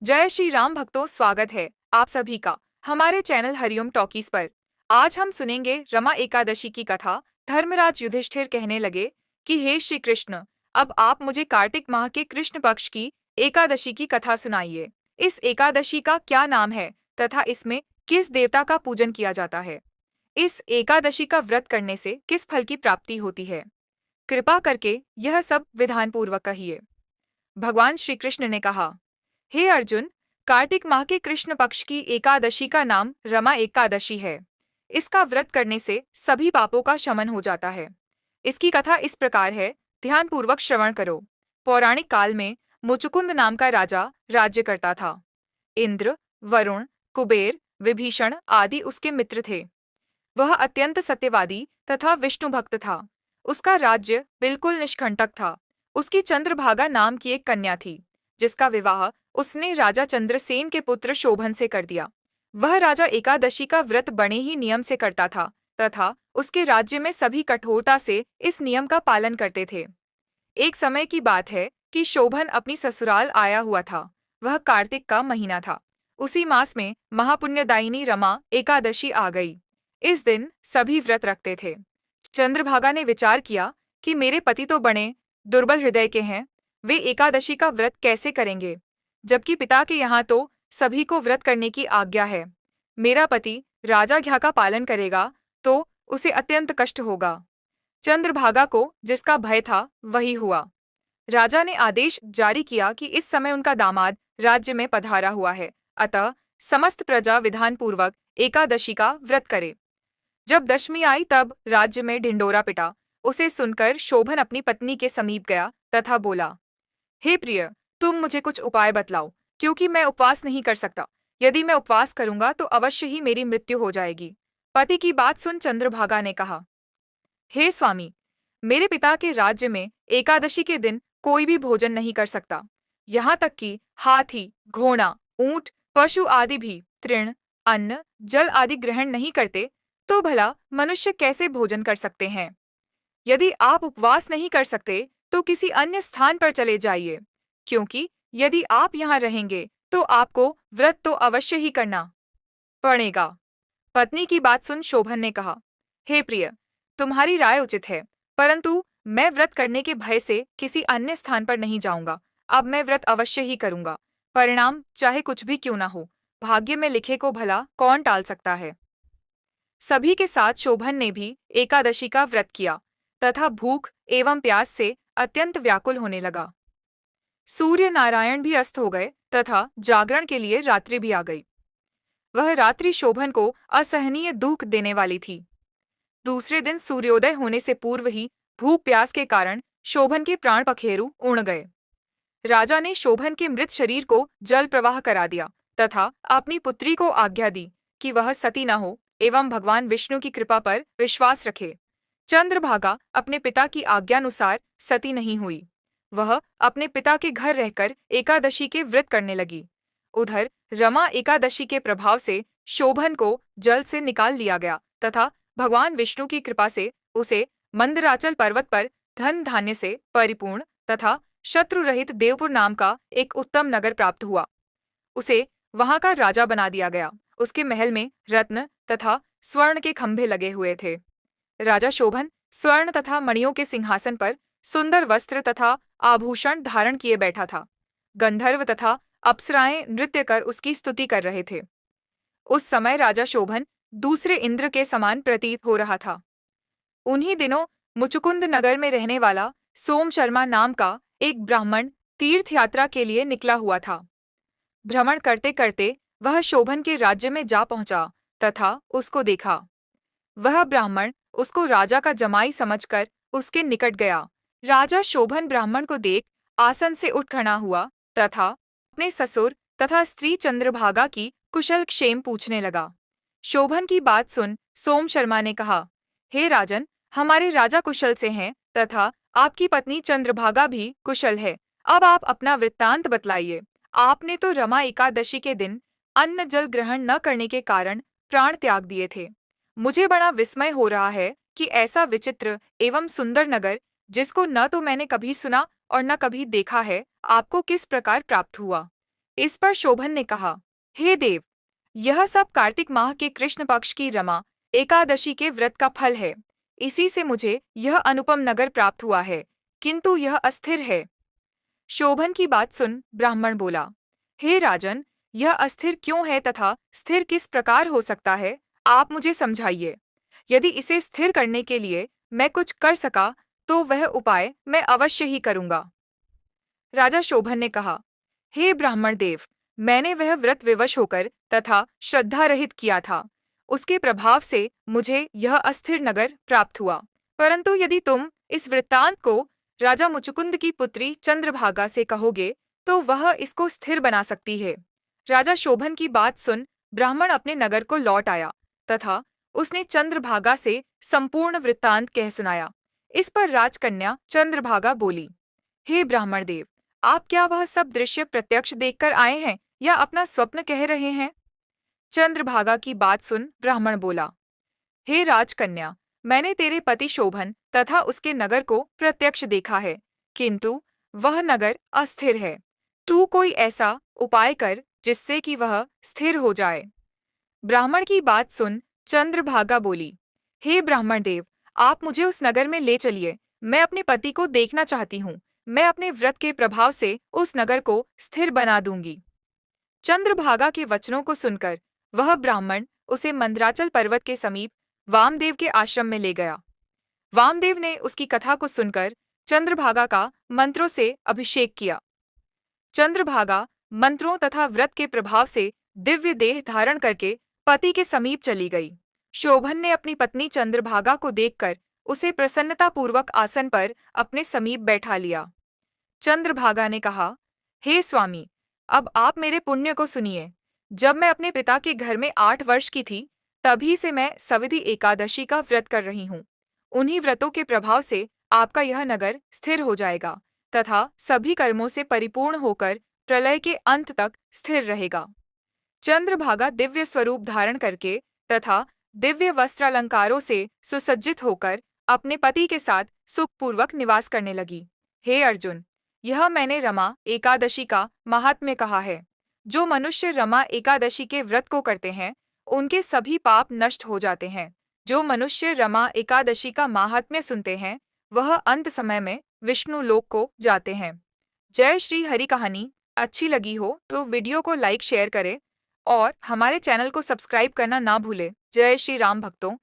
जय श्री राम भक्तों, स्वागत है आप सभी का हमारे चैनल हरिओम टॉकीज पर। आज हम सुनेंगे रमा एकादशी की कथा। धर्मराज युधिष्ठिर कहने लगे कि हे श्री कृष्ण, अब आप मुझे कार्तिक माह के कृष्ण पक्ष की एकादशी की कथा सुनाइए। इस एकादशी का क्या नाम है तथा इसमें किस देवता का पूजन किया जाता है? इस एकादशी का व्रत करने से किस फल की प्राप्ति होती है? कृपा करके यह सब विधान पूर्वक कहिए। भगवान श्री कृष्ण ने कहा, हे अर्जुन, कार्तिक माह के कृष्ण पक्ष की एकादशी का नाम रमा एकादशी है। इसका व्रत करने से सभी पापों का शमन हो जाता है। इसकी कथा इस प्रकार है, ध्यानपूर्वक श्रवण करो। पौराणिक काल में मुचुकुंद नाम का राजा राज्य करता था। इंद्र, वरुण, कुबेर, विभीषण आदि उसके मित्र थे। वह अत्यंत सत्यवादी तथा विष्णु भक्त था। उसका राज्य बिल्कुल निष्कंटक था। उसकी चंद्रभागा नाम की एक कन्या थी, जिसका विवाह उसने राजा चंद्रसेन के पुत्र शोभन से कर दिया। वह राजा एकादशी का व्रत बड़े ही नियम से करता था तथा उसके राज्य में सभी कठोरता से इस नियम का पालन करते थे। एक समय की बात है कि शोभन अपनी ससुराल आया हुआ था। वह कार्तिक का महीना था। उसी मास में महापुण्यदायिनी रमा एकादशी आ गई। इस दिन सभी व्रत रखते थे। चंद्रभागा ने विचार किया कि मेरे पति तो बड़े दुर्बल हृदय के हैं, वे एकादशी का व्रत कैसे करेंगे, जबकि पिता के यहाँ तो सभी को व्रत करने की आज्ञा है। मेरा पति राजाज्ञा का पालन करेगा तो उसे अत्यंत कष्ट होगा। चंद्रभागा को जिसका भय था वही हुआ। राजा ने आदेश जारी किया कि इस समय उनका दामाद राज्य में पधारा हुआ है, अतः समस्त प्रजा विधान पूर्वक एकादशी का व्रत करे। जब दशमी आई तब राज्य में ढिंडोरा पिटा। उसे सुनकर शोभन अपनी पत्नी के समीप गया तथा बोला, हे प्रिय, तुम मुझे कुछ उपाय बतलाओ, क्योंकि मैं उपवास नहीं कर सकता। यदि मैं उपवास करूंगा तो अवश्य ही मेरी मृत्यु हो जाएगी। पति की बात सुन चंद्रभागा ने कहा, हे स्वामी, मेरे पिता के राज्य में एकादशी के दिन कोई भी भोजन नहीं कर सकता। यहाँ तक कि हाथी, घोड़ा, ऊंट, पशु आदि भी तृण, अन्न, जल आदि ग्रहण नहीं करते, तो भला मनुष्य कैसे भोजन कर सकते हैं? यदि आप उपवास नहीं कर सकते तो किसी अन्य स्थान पर चले जाइए, क्योंकि यदि आप यहाँ रहेंगे तो आपको व्रत तो अवश्य ही करना पड़ेगा। पत्नी की बात सुन शोभन ने कहा, हे प्रिय, तुम्हारी राय उचित है, परंतु मैं व्रत करने के भय से किसी अन्य स्थान पर नहीं जाऊंगा। अब मैं व्रत अवश्य ही करूंगा। परिणाम चाहे कुछ भी क्यों ना हो, भाग्य में लिखे को भला कौन टाल सकता है। सभी के साथ शोभन ने भी एकादशी का व्रत किया तथा भूख एवं प्यास से अत्यंत व्याकुल होने लगा। सूर्य नारायण भी अस्त हो गए तथा जागरण के लिए रात्रि भी आ गई। वह रात्रि शोभन को असहनीय दुख देने वाली थी। दूसरे दिन सूर्योदय होने से पूर्व ही भूख प्यास के कारण शोभन के प्राण पखेरु उड़ गए। राजा ने शोभन के मृत शरीर को जल प्रवाह करा दिया तथा अपनी पुत्री को आज्ञा दी कि वह सती न हो एवं भगवान विष्णु की कृपा पर विश्वास रखे। चंद्रभागा अपने पिता की आज्ञानुसार सती नहीं हुई। वह अपने पिता के घर रहकर एकादशी के व्रत करने लगी। उधर रमा एकादशी के प्रभाव से शोभन को जल से निकाल लिया गया तथा भगवान विष्णु की कृपा से उसे मंदराचल पर्वत पर धन धान्य से परिपूर्ण तथा शत्रु रहित देवपुर नाम का एक उत्तम नगर प्राप्त हुआ। उसे वहां का राजा बना दिया गया। उसके महल में रत्न तथा स्वर्ण के खंभे लगे हुए थे। राजा शोभन स्वर्ण तथा मणियों के सिंहासन पर सुंदर वस्त्र तथा आभूषण धारण किए बैठा था। गंधर्व तथा अप्सराएं नृत्य कर उसकी स्तुति कर रहे थे। उस समय राजा शोभन दूसरे इंद्र के समान प्रतीत हो रहा था। उन्हीं दिनों मुचुकुंद नगर में रहने वाला सोम शर्मा नाम का एक ब्राह्मण तीर्थ यात्रा के लिए निकला हुआ था। भ्रमण करते करते वह शोभन के राज्य में जा पहुंचा तथा उसको देखा। वह ब्राह्मण उसको राजा का जमाई समझकर उसके निकट गया। राजा शोभन ब्राह्मण को देख आसन से उठ खड़ा हुआ तथा अपने ससुर तथा स्त्री चंद्रभागा की कुशल क्षेम पूछने लगा। शोभन की बात सुन सोम शर्मा ने कहा, हे राजन, हमारे राजा कुशल से हैं तथा आपकी पत्नी चंद्रभागा भी कुशल है। अब आप अपना वृत्तांत बतलाइए। आपने तो रमा एकादशी के दिन अन्न जल ग्रहण न करने के कारण प्राण त्याग दिए थे। मुझे बड़ा विस्मय हो रहा है कि ऐसा विचित्र एवं सुंदर नगर, जिसको न तो मैंने कभी सुना और न कभी देखा है, आपको किस प्रकार प्राप्त हुआ। इस पर शोभन ने कहा, हे देव, यह सब कार्तिक माह के कृष्ण पक्ष की रमा एकादशी के व्रत का फल है। इसी से मुझे यह अनुपम नगर प्राप्त हुआ है, किंतु यह अस्थिर है। शोभन की बात सुन ब्राह्मण बोला, हे राजन, यह अस्थिर क्यों है तथा स्थिर किस प्रकार हो सकता है, आप मुझे समझाइए। यदि इसे स्थिर करने के लिए मैं कुछ कर सका तो वह उपाय मैं अवश्य ही करूंगा। राजा शोभन ने कहा, हे ब्राह्मण देव, मैंने वह व्रत विवश होकर तथा श्रद्धा रहित किया था, उसके प्रभाव से मुझे यह अस्थिर नगर प्राप्त हुआ। परंतु यदि तुम इस वृत्तांत को राजा मुचुकुंद की पुत्री चंद्रभागा से कहोगे तो वह इसको स्थिर बना सकती है। राजा शोभन की बात सुन ब्राह्मण अपने नगर को लौट आया तथा उसने चंद्रभागा से संपूर्ण वृत्तांत कह सुनाया। इस पर राजकन्या चंद्रभागा बोली, हे ब्राह्मण देव, आप क्या वह सब दृश्य प्रत्यक्ष देखकर आए हैं या अपना स्वप्न कह रहे हैं? चंद्रभागा की बात सुन ब्राह्मण बोला, हे राजकन्या, मैंने तेरे पति शोभन तथा उसके नगर को प्रत्यक्ष देखा है, किंतु वह नगर अस्थिर है। तू कोई ऐसा उपाय कर जिससे कि वह स्थिर हो जाए। ब्राह्मण की बात सुन चंद्रभागा बोली, हे ब्राह्मण देव, आप मुझे उस नगर में ले चलिए, मैं अपने पति को देखना चाहती हूँ। मैं अपने व्रत के प्रभाव से उस नगर को स्थिर बना दूंगी। चंद्रभागा के वचनों को सुनकर वह ब्राह्मण उसे मंदराचल पर्वत के समीप वामदेव के आश्रम में ले गया। वामदेव ने उसकी कथा को सुनकर चंद्रभागा का मंत्रों से अभिषेक किया। चंद्रभागा मंत्रों तथा व्रत के प्रभाव से दिव्य देह धारण करके पति के समीप चली गई। शोभन ने अपनी पत्नी चंद्रभागा को देखकर उसे प्रसन्नतापूर्वक आसन पर अपने समीप बैठा लिया। चंद्रभागा ने कहा, हे स्वामी, अब आप मेरे पुण्य को सुनिए। जब मैं अपने पिता के घर में 8 वर्ष की थी, तभी से मैं सविधि एकादशी का व्रत कर रही हूँ। उन्हीं व्रतों के प्रभाव से आपका यह नगर स्थिर हो जाएगा तथा सभी कर्मों से परिपूर्ण होकर प्रलय के अंत तक स्थिर रहेगा। चंद्रभागा दिव्य स्वरूप धारण करके तथा दिव्य वस्त्रालंकारों से सुसज्जित होकर अपने पति के साथ सुखपूर्वक निवास करने लगी। हे अर्जुन, यह मैंने रमा एकादशी का महात्म्य कहा है। जो मनुष्य रमा एकादशी के व्रत को करते हैं, उनके सभी पाप नष्ट हो जाते हैं। जो मनुष्य रमा एकादशी का महात्म्य सुनते हैं, वह अंत समय में विष्णु लोक को जाते हैं। जय श्री हरि। कहानी अच्छी लगी हो तो वीडियो को लाइक शेयर करें और हमारे चैनल को सब्सक्राइब करना ना भूलें। जय श्री राम भक्तों।